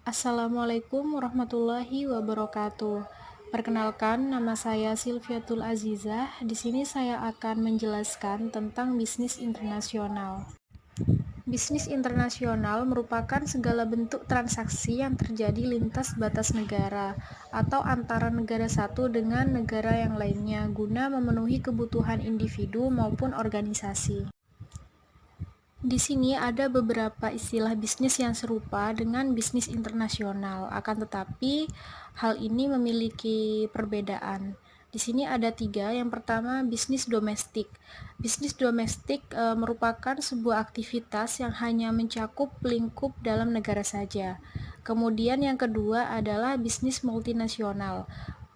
Assalamualaikum warahmatullahi wabarakatuh. Perkenalkan, nama saya Silviatul Azizah. Di sini saya akan menjelaskan tentang bisnis internasional. Bisnis internasional merupakan segala bentuk transaksi yang terjadi lintas batas negara atau antara negara satu dengan negara yang lainnya guna memenuhi kebutuhan individu maupun organisasi. Di sini ada beberapa istilah bisnis yang serupa dengan bisnis internasional, akan tetapi hal ini memiliki perbedaan. Di sini ada tiga. Yang pertama, bisnis domestik. Bisnis domestik merupakan sebuah aktivitas yang hanya mencakup lingkup dalam negara saja. Kemudian yang kedua adalah bisnis multinasional.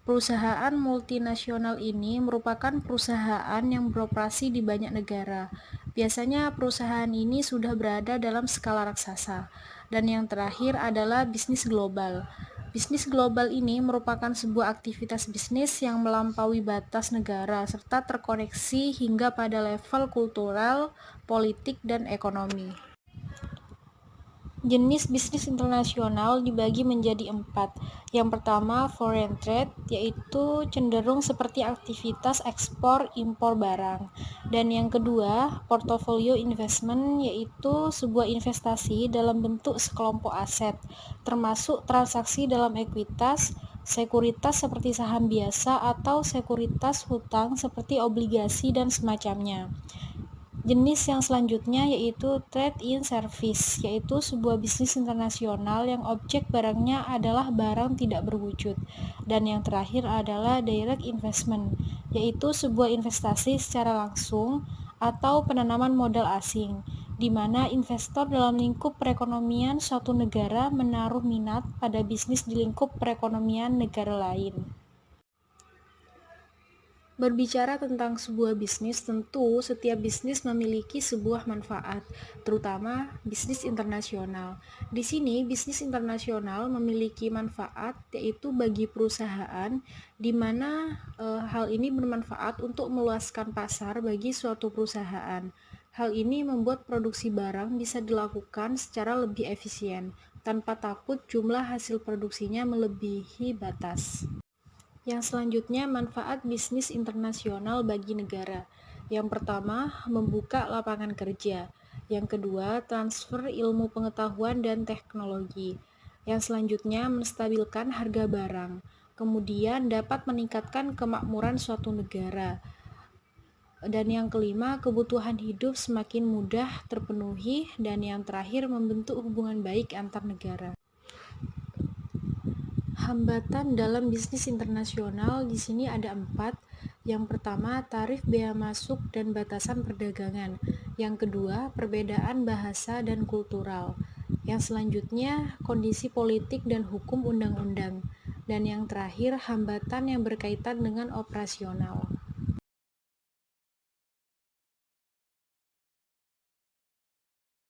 Perusahaan multinasional ini merupakan perusahaan yang beroperasi di banyak negara. Biasanya perusahaan ini sudah berada dalam skala raksasa. Dan yang terakhir adalah bisnis global. Bisnis global ini merupakan sebuah aktivitas bisnis yang melampaui batas negara serta terkoneksi hingga pada level kultural, politik, dan ekonomi. Jenis bisnis internasional dibagi menjadi empat. Yang pertama, foreign trade, yaitu cenderung seperti aktivitas ekspor impor barang. Dan yang kedua, portfolio investment, yaitu sebuah investasi dalam bentuk sekelompok aset, termasuk transaksi dalam ekuitas, sekuritas seperti saham biasa, atau sekuritas hutang seperti obligasi dan semacamnya. Jenis yang selanjutnya yaitu trade in service, yaitu sebuah bisnis internasional yang objek barangnya adalah barang tidak berwujud. Dan yang terakhir adalah direct investment, yaitu sebuah investasi secara langsung atau penanaman modal asing, di mana investor dalam lingkup perekonomian suatu negara menaruh minat pada bisnis di lingkup perekonomian negara lain. Berbicara tentang sebuah bisnis, tentu setiap bisnis memiliki sebuah manfaat, terutama bisnis internasional. Di sini, bisnis internasional memiliki manfaat yaitu bagi perusahaan, di mana hal ini bermanfaat untuk meluaskan pasar bagi suatu perusahaan. Hal ini membuat produksi barang bisa dilakukan secara lebih efisien, tanpa takut jumlah hasil produksinya melebihi batas. Yang selanjutnya, manfaat bisnis internasional bagi negara. Yang pertama, membuka lapangan kerja. Yang kedua, transfer ilmu pengetahuan dan teknologi. Yang selanjutnya, menstabilkan harga barang. Kemudian dapat meningkatkan kemakmuran suatu negara. Dan yang kelima, kebutuhan hidup semakin mudah terpenuhi. Dan yang terakhir, membentuk hubungan baik antar negara. Hambatan dalam bisnis internasional di sini ada 4. Yang pertama, tarif bea masuk dan batasan perdagangan. Yang kedua, perbedaan bahasa dan kultural. Yang selanjutnya, kondisi politik dan hukum undang-undang. Dan yang terakhir, hambatan yang berkaitan dengan operasional.